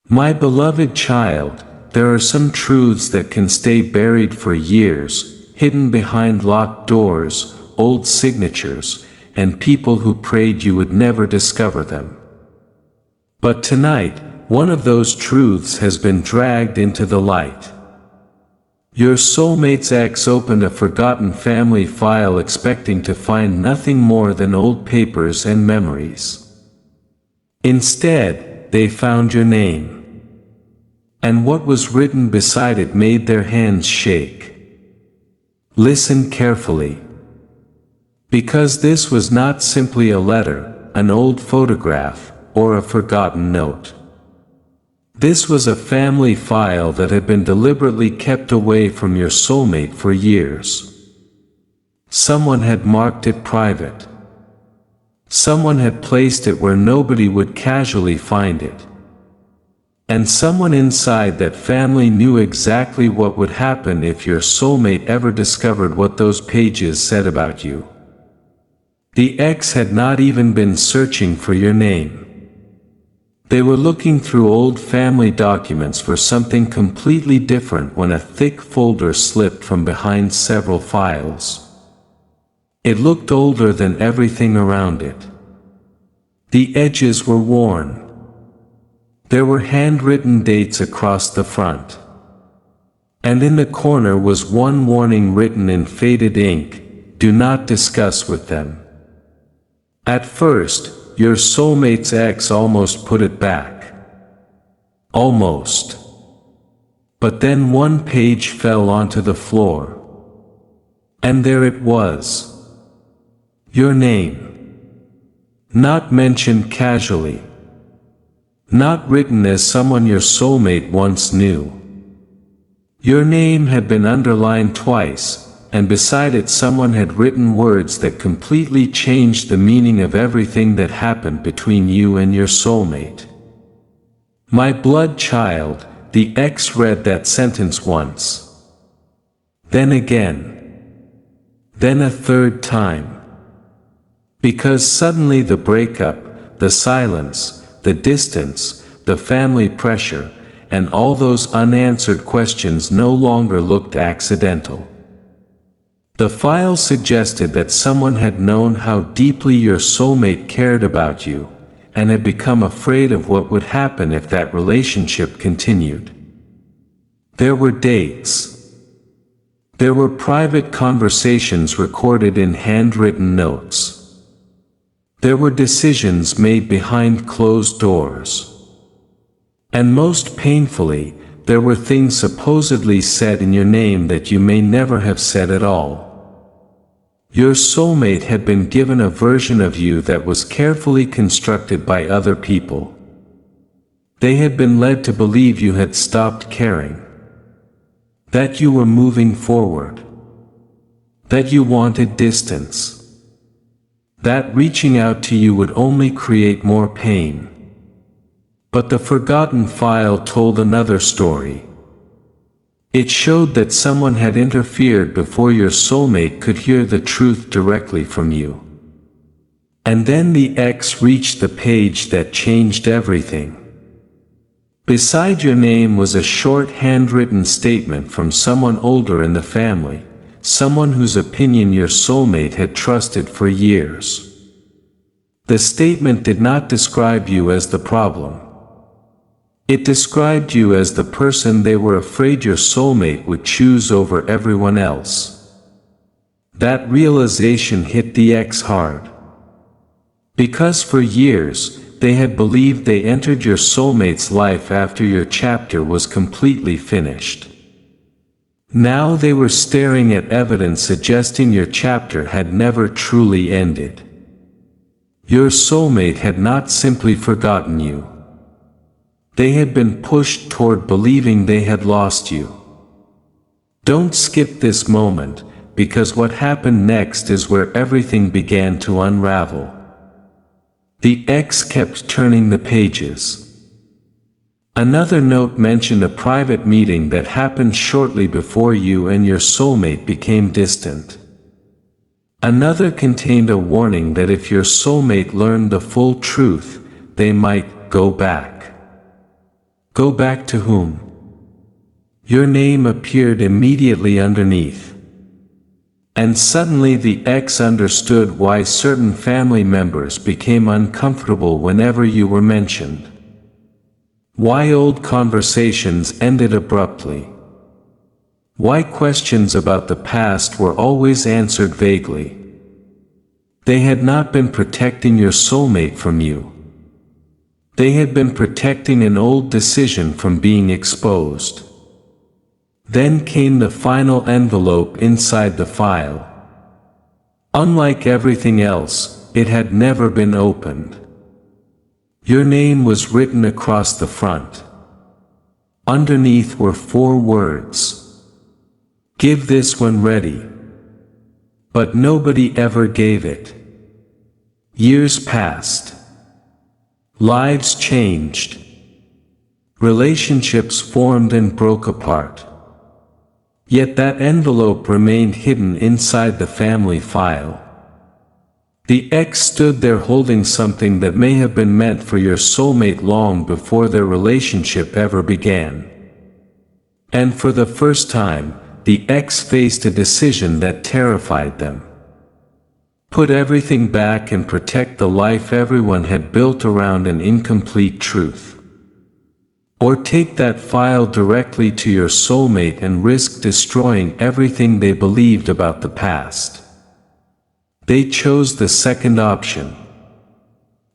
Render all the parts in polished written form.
My beloved child, there are some truths that can stay buried for years, hidden behind locked doors, old signatures, and people who prayed you would never discover them. But tonight, one of those truths has been dragged into the light. Your soulmate's ex opened a forgotten family file expecting to find nothing more than old papers and memories. Instead, they found your name. And what was written beside it made their hands shake. Listen carefully. Because this was not simply a letter, an old photograph, or a forgotten note. This was a family file that had been deliberately kept away from your soulmate for years. Someone had marked it private. Someone had placed it where nobody would casually find it. And someone inside that family knew exactly what would happen if your soulmate ever discovered what those pages said about you. The ex had not even been searching for your name. They were looking through old family documents for something completely different when a thick folder slipped from behind several files. It looked older than everything around it. The edges were worn. There were handwritten dates across the front. And in the corner was one warning written in faded ink: do not discuss with them. At first, your soulmate's ex almost put it back. Almost. But then one page fell onto the floor. And there it was. Your name. Not mentioned casually. Not written as someone your soulmate once knew. Your name had been underlined twice, and beside it someone had written words that completely changed the meaning of everything that happened between you and your soulmate. My blood child, the ex read that sentence once. Then again. Then a third time. Because suddenly the breakup, the silence, the distance, the family pressure, and all those unanswered questions no longer looked accidental. The file suggested that someone had known how deeply your soulmate cared about you, and had become afraid of what would happen if that relationship continued. There were dates. There were private conversations recorded in handwritten notes. There were decisions made behind closed doors. And most painfully, there were things supposedly said in your name that you may never have said at all. Your soulmate had been given a version of you that was carefully constructed by other people. They had been led to believe you had stopped caring. That you were moving forward. That you wanted distance. That reaching out to you would only create more pain. But the forgotten file told another story. It showed that someone had interfered before your soulmate could hear the truth directly from you. And then the ex reached the page that changed everything. Beside your name was a short handwritten statement from someone older in the family, someone whose opinion your soulmate had trusted for years. The statement did not describe you as the problem. It described you as the person they were afraid your soulmate would choose over everyone else. That realization hit the ex hard. Because for years, they had believed they entered your soulmate's life after your chapter was completely finished. Now they were staring at evidence suggesting your chapter had never truly ended. Your soulmate had not simply forgotten you. They had been pushed toward believing they had lost you. Don't skip this moment, because what happened next is where everything began to unravel. The ex kept turning the pages. Another note mentioned a private meeting that happened shortly before you and your soulmate became distant. Another contained a warning that if your soulmate learned the full truth, they might go back. Go back to whom? Your name appeared immediately underneath. And suddenly the ex understood why certain family members became uncomfortable whenever you were mentioned. Why old conversations ended abruptly. Why questions about the past were always answered vaguely. They had not been protecting your soulmate from you. They had been protecting an old decision from being exposed. Then came the final envelope inside the file. Unlike everything else, it had never been opened. Your name was written across the front. Underneath were 4 words. Give this when ready. But nobody ever gave it. Years passed. Lives changed. Relationships formed and broke apart. Yet that envelope remained hidden inside the family file. The ex stood there holding something that may have been meant for your soulmate long before their relationship ever began. And for the first time, the ex faced a decision that terrified them. Put everything back and protect the life everyone had built around an incomplete truth. Or take that file directly to your soulmate and risk destroying everything they believed about the past. They chose the second option.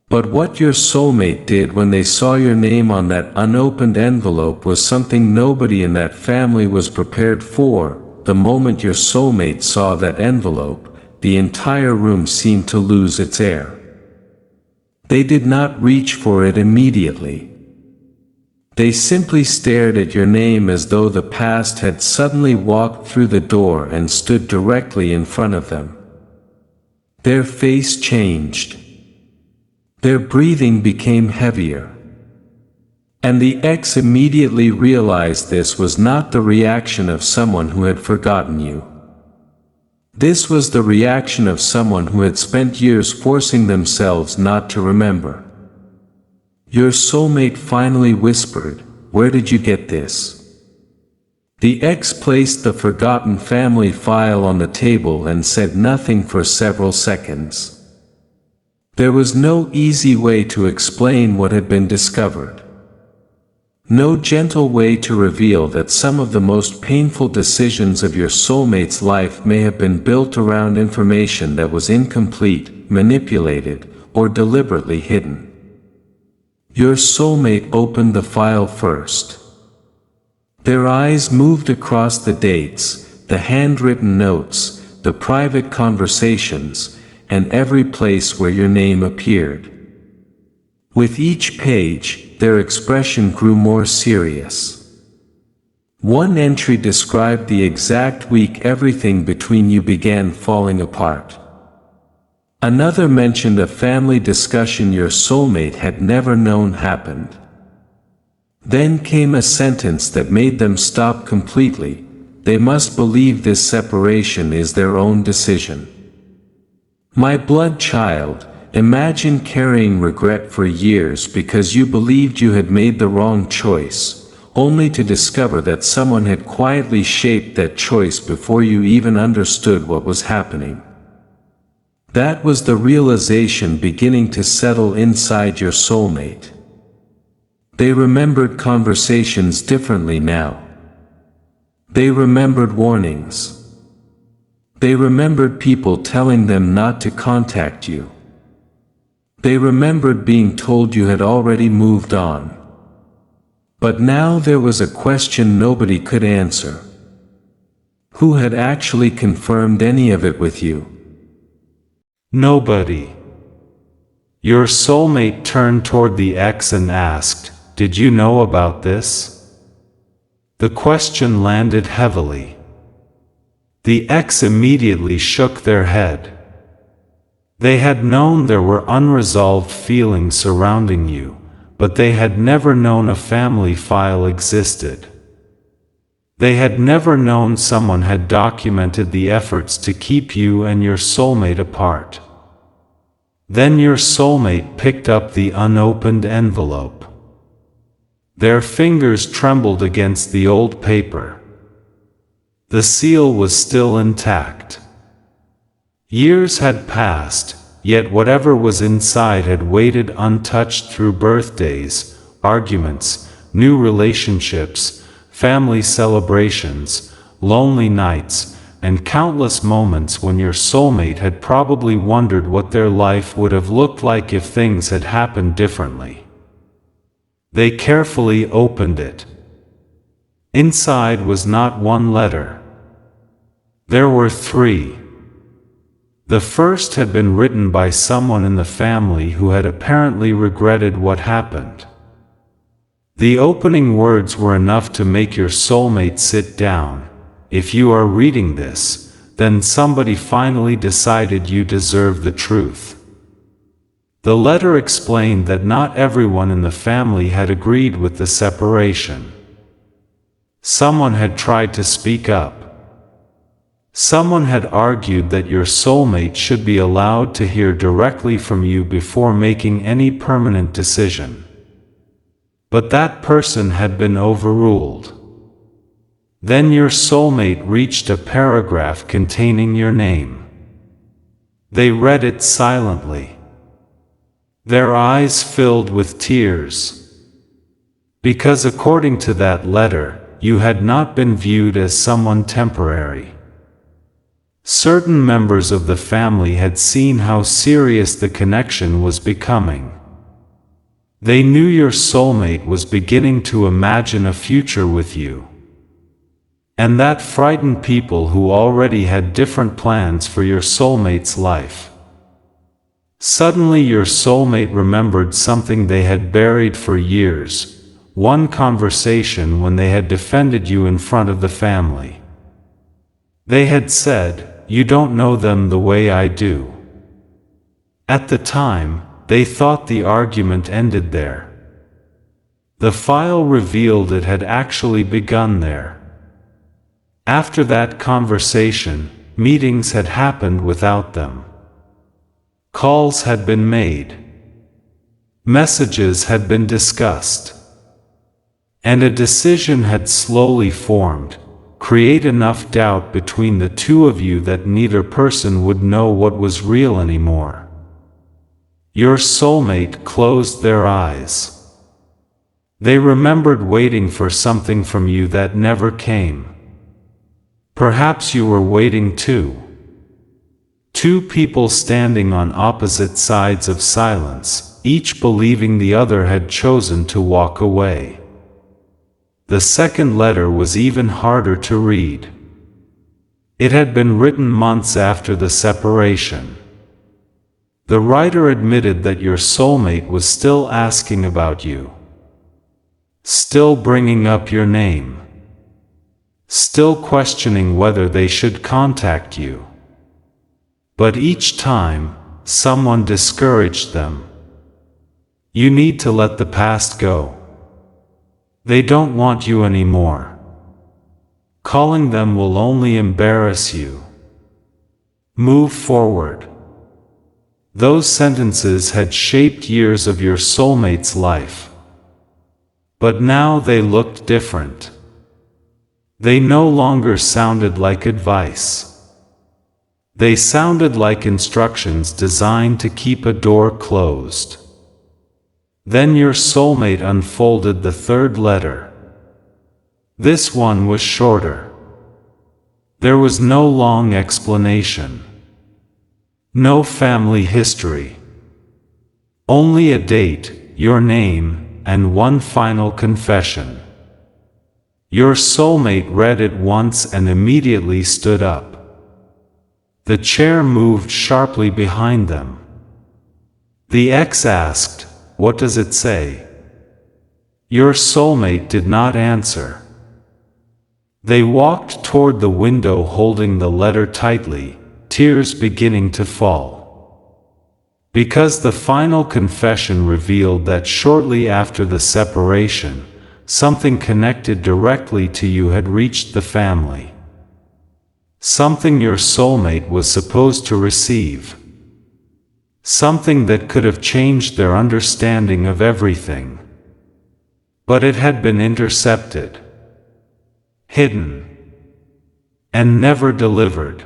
But what your soulmate did when they saw your name on that unopened envelope was something nobody in that family was prepared for. The moment your soulmate saw that envelope, the entire room seemed to lose its air. They did not reach for it immediately. They simply stared at your name as though the past had suddenly walked through the door and stood directly in front of them. Their face changed. Their breathing became heavier. And the ex immediately realized this was not the reaction of someone who had forgotten you. This was the reaction of someone who had spent years forcing themselves not to remember. Your soulmate finally whispered, "Where did you get this?" The ex placed the forgotten family file on the table and said nothing for several seconds. There was no easy way to explain what had been discovered. No gentle way to reveal that some of the most painful decisions of your soulmate's life may have been built around information that was incomplete, manipulated, or deliberately hidden. Your soulmate opened the file first. Their eyes moved across the dates, the handwritten notes, the private conversations, and every place where your name appeared. With each page, their expression grew more serious. One entry described the exact week everything between you began falling apart. Another mentioned a family discussion your soulmate had never known happened. Then came a sentence that made them stop completely. They must believe this separation is their own decision. My blood child, imagine carrying regret for years because you believed you had made the wrong choice, only to discover that someone had quietly shaped that choice before you even understood what was happening. That was the realization beginning to settle inside your soulmate. They remembered conversations differently now. They remembered warnings. They remembered people telling them not to contact you. They remembered being told you had already moved on. But now there was a question nobody could answer. Who had actually confirmed any of it with you? Nobody. Your soulmate turned toward the ex and asked, "Did you know about this?" The question landed heavily. The ex immediately shook their head. They had known there were unresolved feelings surrounding you, but they had never known a family file existed. They had never known someone had documented the efforts to keep you and your soulmate apart. Then your soulmate picked up the unopened envelope. Their fingers trembled against the old paper. The seal was still intact. Years had passed, yet whatever was inside had waited untouched through birthdays, arguments, new relationships, family celebrations, lonely nights, and countless moments when your soulmate had probably wondered what their life would have looked like if things had happened differently. They carefully opened it. Inside was not one letter. There were 3. The first had been written by someone in the family who had apparently regretted what happened. The opening words were enough to make your soulmate sit down. If you are reading this, then somebody finally decided you deserve the truth. The letter explained that not everyone in the family had agreed with the separation. Someone had tried to speak up. Someone had argued that your soulmate should be allowed to hear directly from you before making any permanent decision. But that person had been overruled. Then your soulmate reached a paragraph containing your name. They read it silently. Their eyes filled with tears. Because according to that letter, you had not been viewed as someone temporary. Certain members of the family had seen how serious the connection was becoming. They knew your soulmate was beginning to imagine a future with you. And that frightened people who already had different plans for your soulmate's life. Suddenly your soulmate remembered something they had buried for years, one conversation when they had defended you in front of the family. They had said, "You don't know them the way I do." At the time, they thought the argument ended there. The file revealed it had actually begun there. After that conversation, meetings had happened without them. Calls had been made. Messages had been discussed. And a decision had slowly formed. Create enough doubt between the two of you that neither person would know what was real anymore. Your soulmate closed their eyes. They remembered waiting for something from you that never came. Perhaps you were waiting too. 2 people standing on opposite sides of silence, each believing the other had chosen to walk away. The second letter was even harder to read. It had been written months after the separation. The writer admitted that your soulmate was still asking about you, still bringing up your name, still questioning whether they should contact you. But each time, someone discouraged them. You need to let the past go. They don't want you anymore. Calling them will only embarrass you. Move forward. Those sentences had shaped years of your soulmate's life. But now they looked different. They no longer sounded like advice. They sounded like instructions designed to keep a door closed. Then your soulmate unfolded the third letter. This one was shorter. There was no long explanation. No family history. Only a date, your name, and one final confession. Your soulmate read it once and immediately stood up. The chair moved sharply behind them. The ex asked, "What does it say?" Your soulmate did not answer. They walked toward the window holding the letter tightly, tears beginning to fall. Because the final confession revealed that shortly after the separation, something connected directly to you had reached the family. Something your soulmate was supposed to receive. Something that could have changed their understanding of everything. But it had been intercepted, hidden, and never delivered.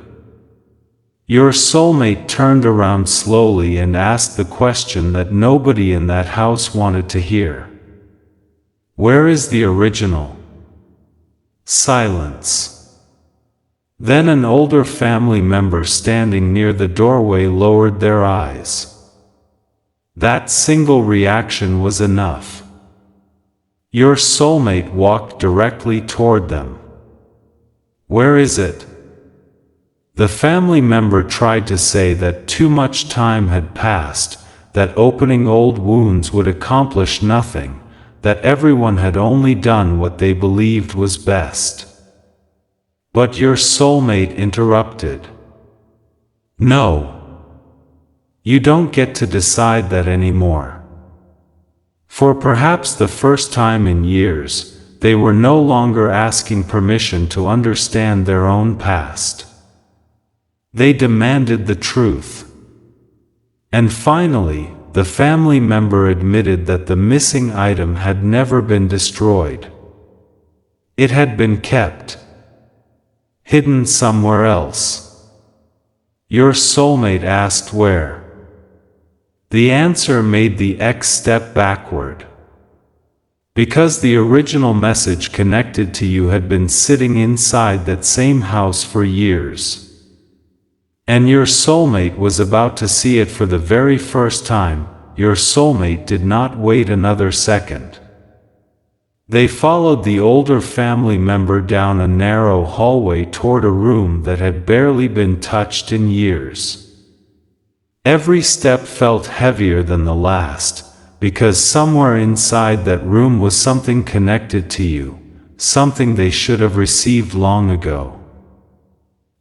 Your soulmate turned around slowly and asked the question that nobody in that house wanted to hear. Where is the original? Silence. Then an older family member standing near the doorway lowered their eyes. That single reaction was enough. Your soulmate walked directly toward them. Where is it? The family member tried to say that too much time had passed, that opening old wounds would accomplish nothing, that everyone had only done what they believed was best. But your soulmate interrupted. No. You don't get to decide that anymore. For perhaps the first time in years, they were no longer asking permission to understand their own past. They demanded the truth. And finally, the family member admitted that the missing item had never been destroyed. It had been kept, hidden somewhere else. Your soulmate asked where. The answer made the X step backward. Because the original message connected to you had been sitting inside that same house for years. And your soulmate was about to see it for the very first time. Your soulmate did not wait another second. They followed the older family member down a narrow hallway toward a room that had barely been touched in years. Every step felt heavier than the last, because somewhere inside that room was something connected to you, something they should have received long ago.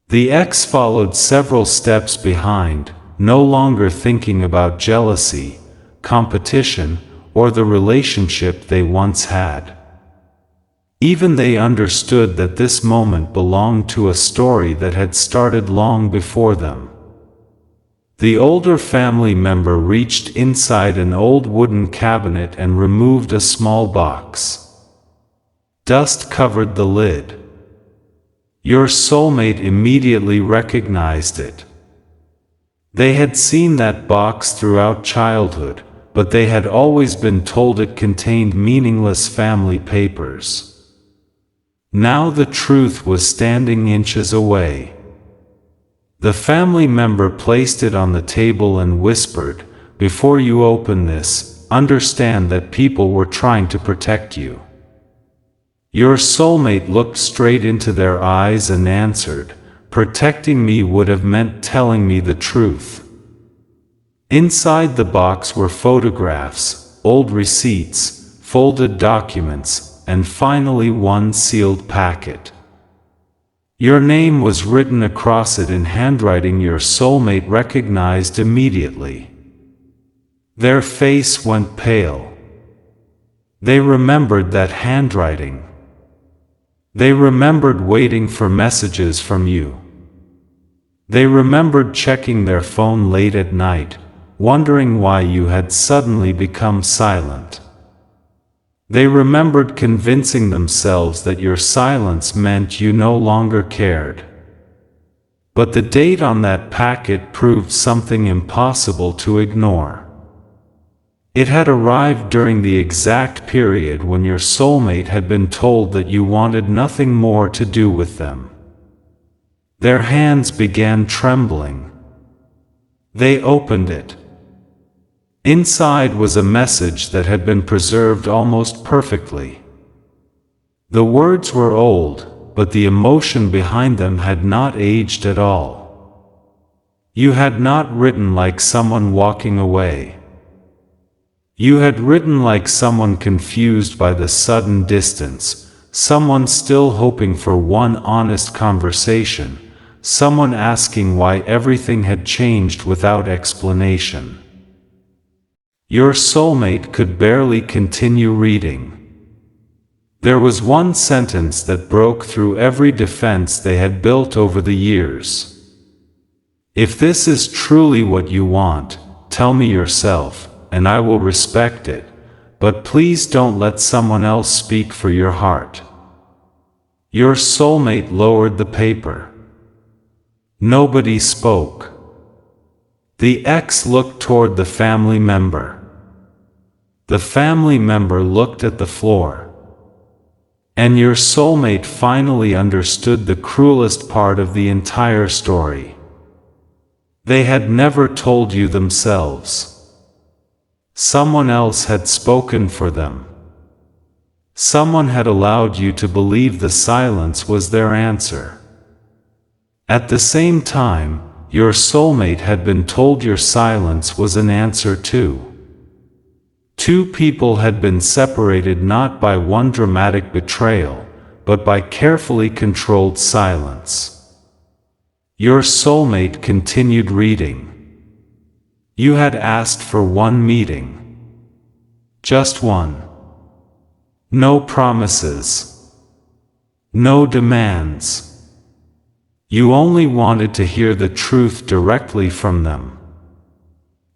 The X followed several steps behind, no longer thinking about jealousy, competition, or the relationship they once had. Even they understood that this moment belonged to a story that had started long before them. The older family member reached inside an old wooden cabinet and removed a small box. Dust covered the lid. Your soulmate immediately recognized it. They had seen that box throughout childhood, but they had always been told it contained meaningless family papers. Now the truth was standing inches away. The family member placed it on the table and whispered, "Before you open this, understand that people were trying to protect you." Your soulmate looked straight into their eyes and answered, "Protecting me would have meant telling me the truth." Inside the box were photographs, old receipts, folded documents, and finally one sealed packet. Your name was written across it in handwriting your soulmate recognized immediately. Their face went pale. They remembered that handwriting. They remembered waiting for messages from you. They remembered checking their phone late at night, wondering why you had suddenly become silent. They remembered convincing themselves that your silence meant you no longer cared. But the date on that packet proved something impossible to ignore. It had arrived during the exact period when your soulmate had been told that you wanted nothing more to do with them. Their hands began trembling. They opened it. Inside was a message that had been preserved almost perfectly. The words were old, but the emotion behind them had not aged at all. You had not written like someone walking away. You had written like someone confused by the sudden distance, someone still hoping for one honest conversation, someone asking why everything had changed without explanation. Your soulmate could barely continue reading. There was one sentence that broke through every defense they had built over the years. "If this is truly what you want, tell me yourself, and I will respect it, but please don't let someone else speak for your heart. Your soulmate lowered the paper. Nobody spoke. The ex looked toward the family member. The family member looked at the floor. And your soulmate finally understood the cruelest part of the entire story. They had never told you themselves. Someone else had spoken for them. Someone had allowed you to believe the silence was their answer. At the same time, your soulmate had been told your silence was an answer too. Two people had been separated not by one dramatic betrayal, but by carefully controlled silence. Your soulmate continued reading. You had asked for one meeting. Just one. No promises. No demands. You only wanted to hear the truth directly from them.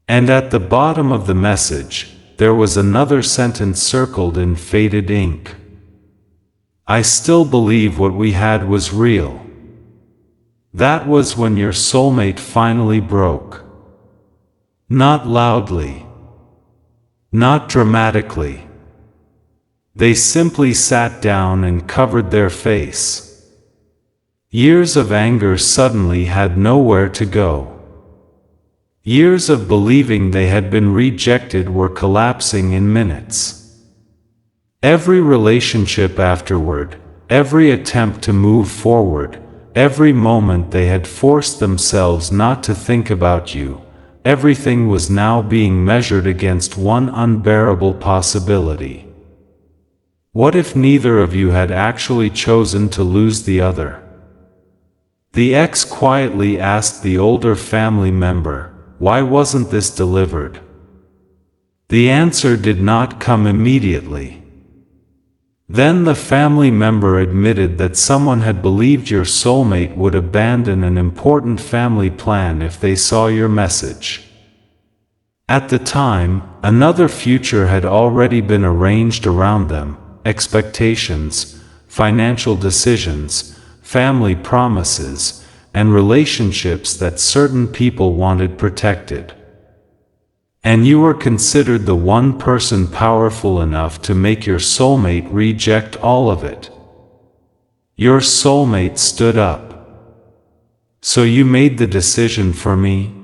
And at the bottom of the message, there was another sentence circled in faded ink. I still believe what we had was real. That was when your soulmate finally broke. Not loudly. Not dramatically. They simply sat down and covered their face. Years of anger suddenly had nowhere to go. Years of believing they had been rejected were collapsing in minutes. Every relationship afterward, every attempt to move forward, every moment they had forced themselves not to think about you, everything was now being measured against one unbearable possibility. What if neither of you had actually chosen to lose the other? The ex quietly asked the older family member, why wasn't this delivered? The answer did not come immediately. Then the family member admitted that someone had believed your soulmate would abandon an important family plan if they saw your message. At the time, another future had already been arranged around them, expectations, financial decisions, family promises, and relationships that certain people wanted protected. And you were considered the one person powerful enough to make your soulmate reject all of it. Your soulmate stood up. So you made the decision for me?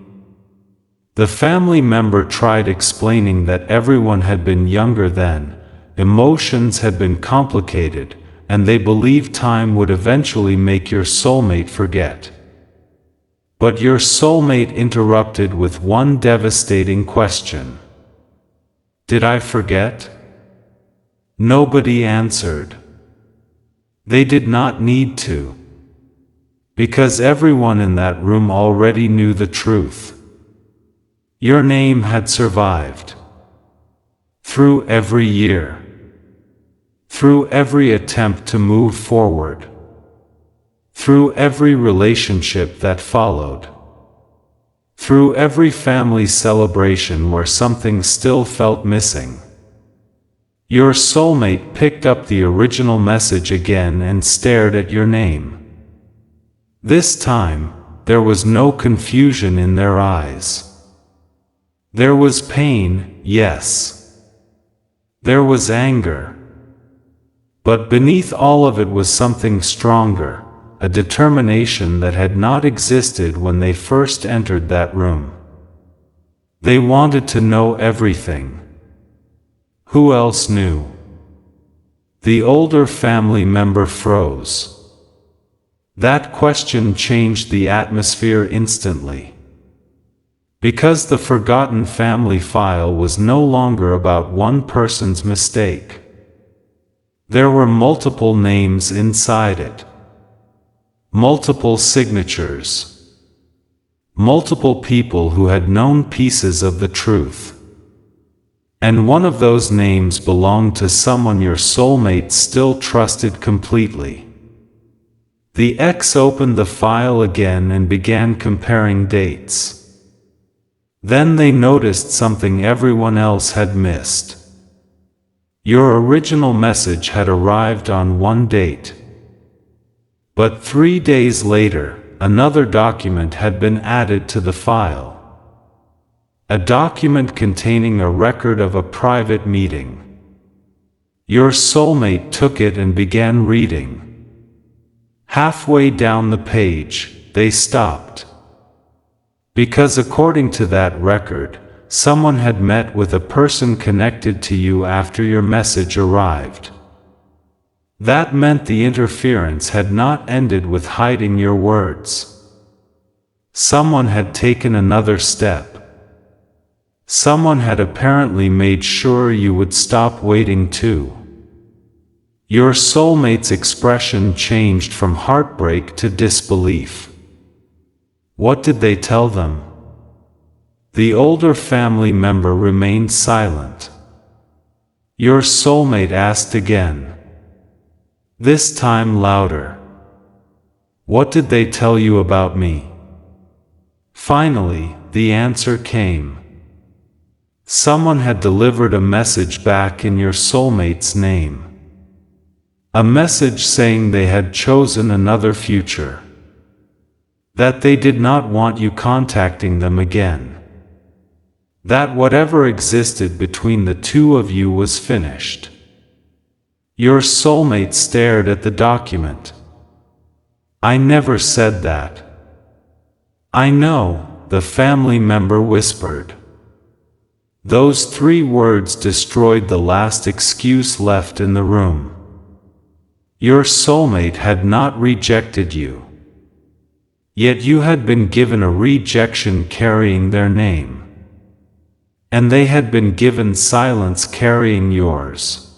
The family member tried explaining that everyone had been younger then, emotions had been complicated, and they believed time would eventually make your soulmate forget. But your soulmate interrupted with one devastating question. Did I forget? Nobody answered. They did not need to. Because everyone in that room already knew the truth. Your name had survived. Through every year. Through every attempt to move forward. Through every relationship that followed. Through every family celebration where something still felt missing. Your soulmate picked up the original message again and stared at your name. This time, there was no confusion in their eyes. There was pain, yes. There was anger. But beneath all of it was something stronger. A determination that had not existed when they first entered that room. They wanted to know everything. Who else knew? The older family member froze. That question changed the atmosphere instantly. Because the forgotten family file was no longer about one person's mistake. There were multiple names inside it. Multiple signatures. Multiple people who had known pieces of the truth. And one of those names belonged to someone your soulmate still trusted completely. The ex opened the file again and began comparing dates. Then they noticed something everyone else had missed. Your original message had arrived on one date. But 3 days later, another document had been added to the file. A document containing a record of a private meeting. Your soulmate took it and began reading. Halfway down the page, they stopped. Because according to that record, someone had met with a person connected to you after your message arrived. That meant the interference had not ended with hiding your words. Someone had taken another step. Someone had apparently made sure you would stop waiting too. Your soulmate's expression changed from heartbreak to disbelief. What did they tell them? The older family member remained silent. Your soulmate asked again. This time louder. What did they tell you about me? Finally, the answer came. Someone had delivered a message back in your soulmate's name. A message saying they had chosen another future. That they did not want you contacting them again. That whatever existed between the two of you was finished. Your soulmate stared at the document. I never said that. I know, the family member whispered. Those 3 words destroyed the last excuse left in the room. Your soulmate had not rejected you. Yet you had been given a rejection carrying their name. And they had been given silence carrying yours.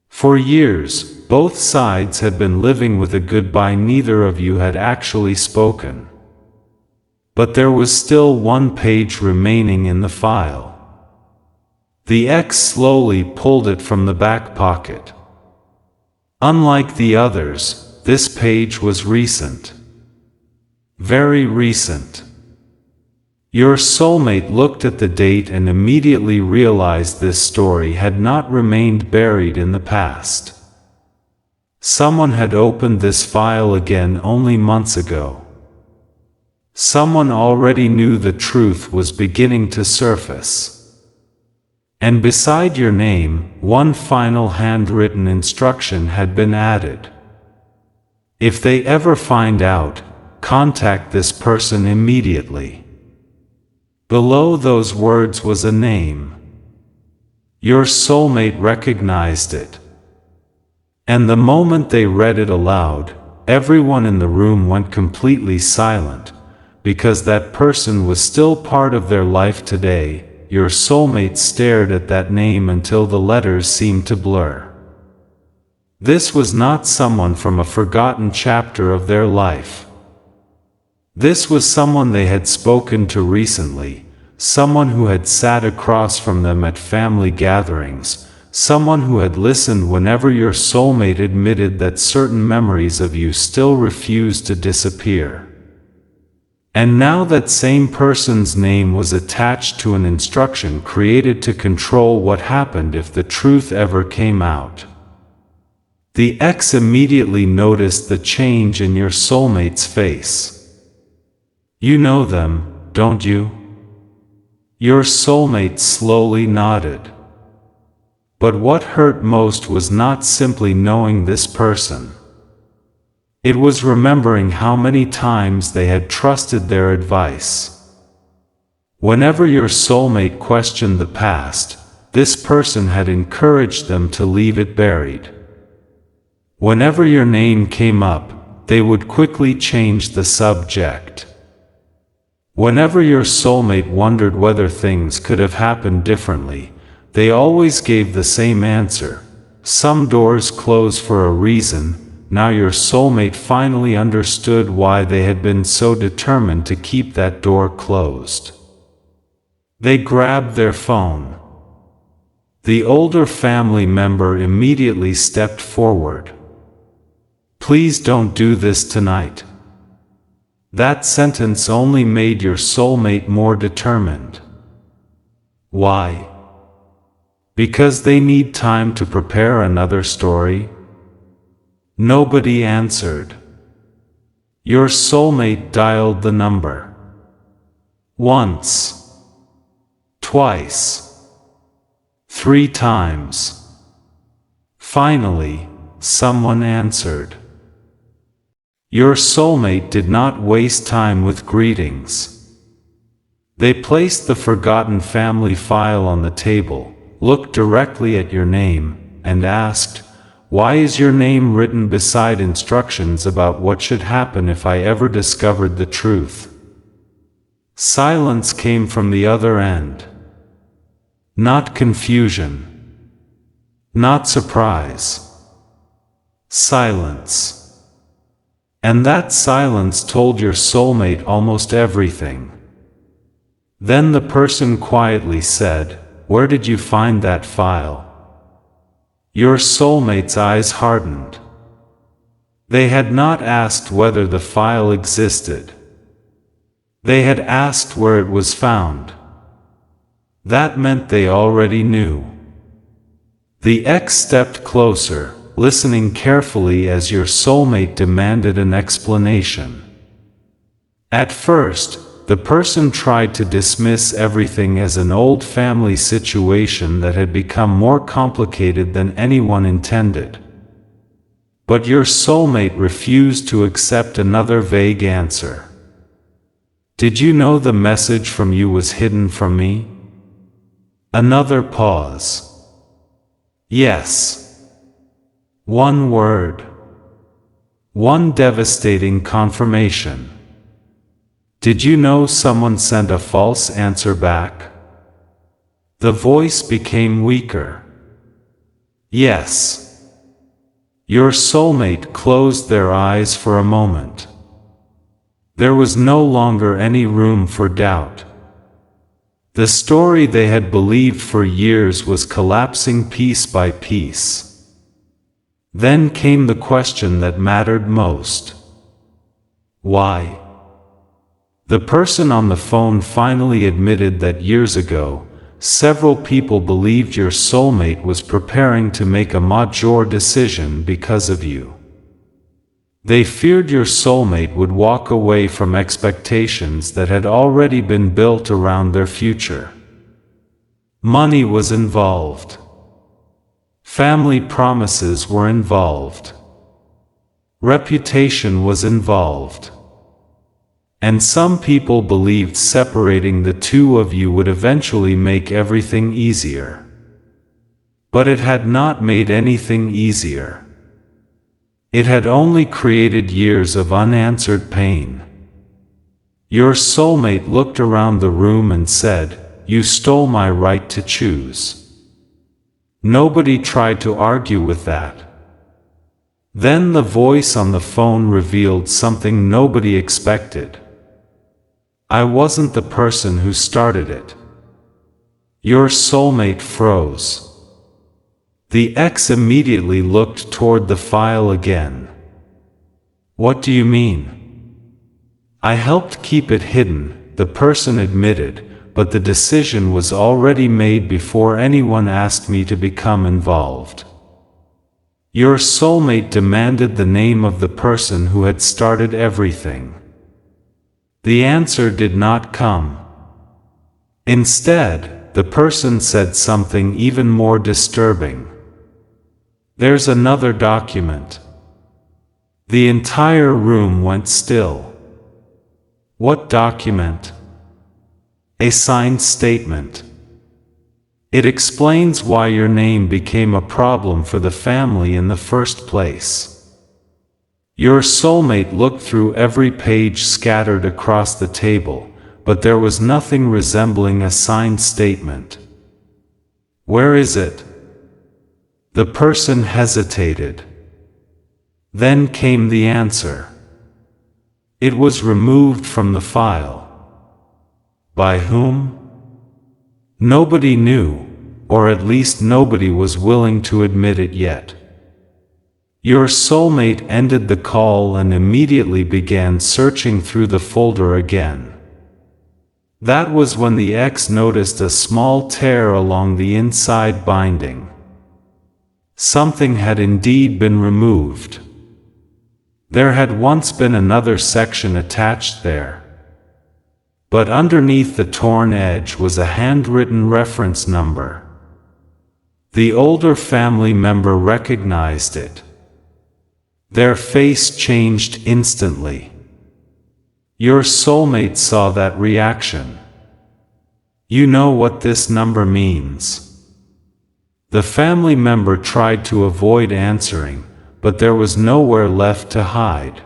For years, both sides had been living with a goodbye neither of you had actually spoken. But there was still 1 page remaining in the file. The ex slowly pulled it from the back pocket. Unlike the others, this page was recent. Very recent. Your soulmate looked at the date and immediately realized this story had not remained buried in the past. Someone had opened this file again only months ago. Someone already knew the truth was beginning to surface. And beside your name, 1 final handwritten instruction had been added. If they ever find out, contact this person immediately. Below those words was a name. Your soulmate recognized it. And the moment they read it aloud, everyone in the room went completely silent, because that person was still part of their life today. Your soulmate stared at that name until the letters seemed to blur. This was not someone from a forgotten chapter of their life. This was someone they had spoken to recently, someone who had sat across from them at family gatherings, someone who had listened whenever your soulmate admitted that certain memories of you still refused to disappear. And now that same person's name was attached to an instruction created to control what happened if the truth ever came out. The ex immediately noticed the change in your soulmate's face. You know them, don't you? Your soulmate slowly nodded. But what hurt most was not simply knowing this person. It was remembering how many times they had trusted their advice. Whenever your soulmate questioned the past, this person had encouraged them to leave it buried. Whenever your name came up, they would quickly change the subject. Whenever your soulmate wondered whether things could have happened differently, they always gave the same answer. Some doors close for a reason. Now your soulmate finally understood why they had been so determined to keep that door closed. They grabbed their phone. The older family member immediately stepped forward. Please don't do this tonight. That sentence only made your soulmate more determined. Why? Because they need time to prepare another story? Nobody answered. Your soulmate dialed the number. Once. Twice. 3 times. Finally, someone answered. Your soulmate did not waste time with greetings. They placed the forgotten family file on the table, looked directly at your name, and asked, "Why is your name written beside instructions about what should happen if I ever discovered the truth?" Silence came from the other end. Not confusion. Not surprise. Silence. And that silence told your soulmate almost everything. Then the person quietly said, "Where did you find that file?" Your soulmate's eyes hardened. They had not asked whether the file existed. They had asked where it was found. That meant they already knew. The ex stepped closer, listening carefully as your soulmate demanded an explanation. At first, the person tried to dismiss everything as an old family situation that had become more complicated than anyone intended. But your soulmate refused to accept another vague answer. "Did you know the message from you was hidden from me?" Another pause. "Yes." One word. One devastating confirmation. "Did you know someone sent a false answer back?" The voice became weaker. "Yes." Your soulmate closed their eyes for a moment. There was no longer any room for doubt. The story they had believed for years was collapsing piece by piece. Then came the question that mattered most. Why? The person on the phone finally admitted that years ago, several people believed your soulmate was preparing to make a major decision because of you. They feared your soulmate would walk away from expectations that had already been built around their future. Money was involved. Family promises were involved. Reputation was involved. And some people believed separating the two of you would eventually make everything easier. But it had not made anything easier. It had only created years of unanswered pain. Your soulmate looked around the room and said, "You stole my right to choose." Nobody tried to argue with that. Then the voice on the phone revealed something nobody expected. "I wasn't the person who started it." Your soulmate froze. The ex immediately looked toward the file again. "What do you mean?" "I helped keep it hidden," the person admitted, "but the decision was already made before anyone asked me to become involved." Your soulmate demanded the name of the person who had started everything. The answer did not come. Instead, the person said something even more disturbing. "There's another document." The entire room went still. What document? A signed statement. It explains why your name became a problem for the family in the first place. Your soulmate looked through every page scattered across the table, but there was nothing resembling a signed statement. "Where is it?" The person hesitated. Then came the answer. It was removed from the file. By whom? Nobody knew, or at least nobody was willing to admit it yet. Your soulmate ended the call and immediately began searching through the folder again. That was when the ex noticed a small tear along the inside binding. Something had indeed been removed. There had once been another section attached there. But underneath the torn edge was a handwritten reference number. The older family member recognized it. Their face changed instantly. Your soulmate saw that reaction. You know what this number means. The family member tried to avoid answering, but there was nowhere left to hide.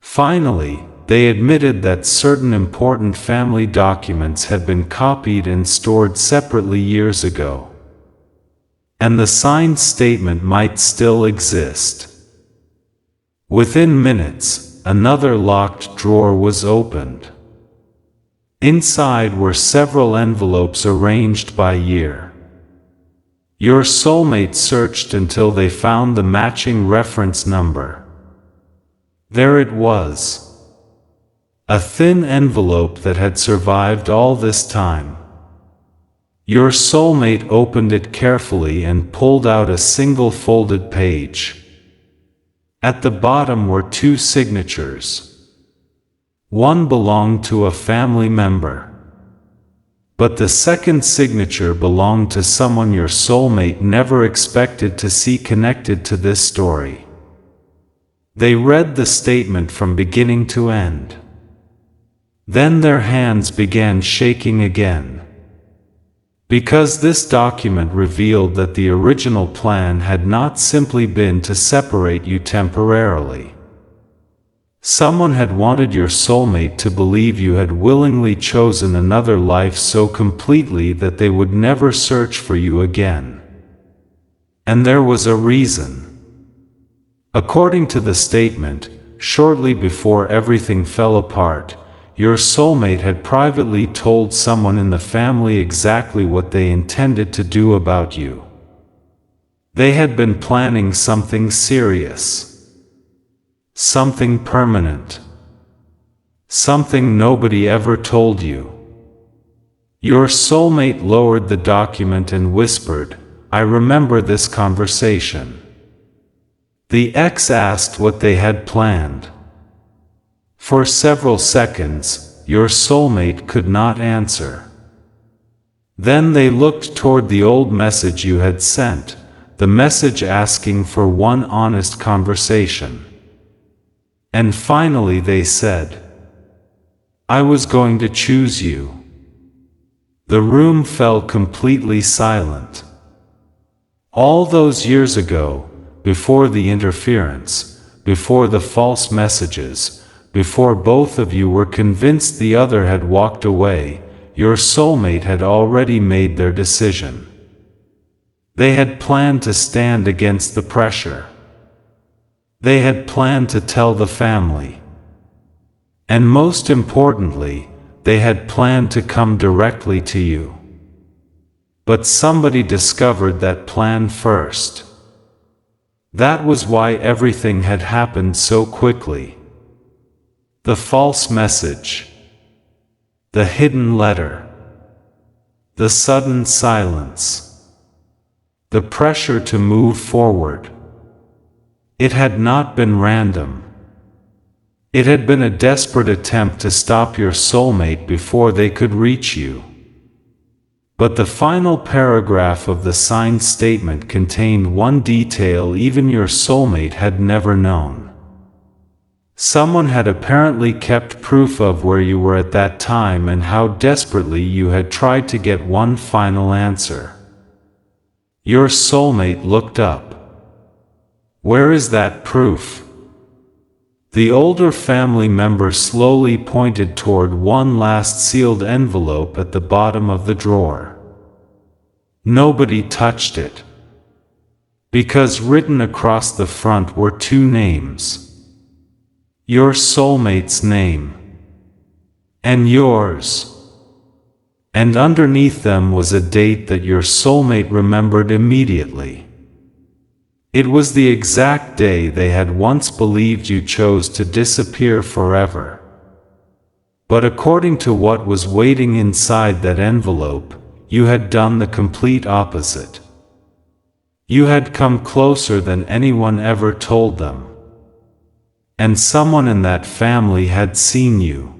Finally, they admitted that certain important family documents had been copied and stored separately years ago. And the signed statement might still exist. Within minutes, another locked drawer was opened. Inside were several envelopes arranged by year. Your soulmate searched until they found the matching reference number. There it was. A thin envelope that had survived all this time. Your soulmate opened it carefully and pulled out a single folded page. At the bottom were two signatures. One belonged to a family member. But the second signature belonged to someone your soulmate never expected to see connected to this story. They read the statement from beginning to end. Then their hands began shaking again. Because this document revealed that the original plan had not simply been to separate you temporarily. Someone had wanted your soulmate to believe you had willingly chosen another life so completely that they would never search for you again. And there was a reason. According to the statement, shortly before everything fell apart, your soulmate had privately told someone in the family exactly what they intended to do about you. They had been planning something serious. Something permanent. Something nobody ever told you. Your soulmate lowered the document and whispered, "I remember this conversation." The ex asked what they had planned. For several seconds, your soulmate could not answer. Then they looked toward the old message you had sent, the message asking for one honest conversation. And finally they said, "I was going to choose you." The room fell completely silent. All those years ago, before the interference, before the false messages, before both of you were convinced the other had walked away, your soulmate had already made their decision. They had planned to stand against the pressure. They had planned to tell the family. And most importantly, they had planned to come directly to you. But somebody discovered that plan first. That was why everything had happened so quickly. The false message. The hidden letter. The sudden silence. The pressure to move forward. It had not been random. It had been a desperate attempt to stop your soulmate before they could reach you. But the final paragraph of the signed statement contained one detail even your soulmate had never known. Someone had apparently kept proof of where you were at that time and how desperately you had tried to get one final answer. Your soulmate looked up. "Where is that proof?" The older family member slowly pointed toward one last sealed envelope at the bottom of the drawer. Nobody touched it. Because written across the front were two names. Your soulmate's name. And yours. And underneath them was a date that your soulmate remembered immediately. It was the exact day they had once believed you chose to disappear forever. But according to what was waiting inside that envelope, you had done the complete opposite. You had come closer than anyone ever told them. And someone in that family had seen you.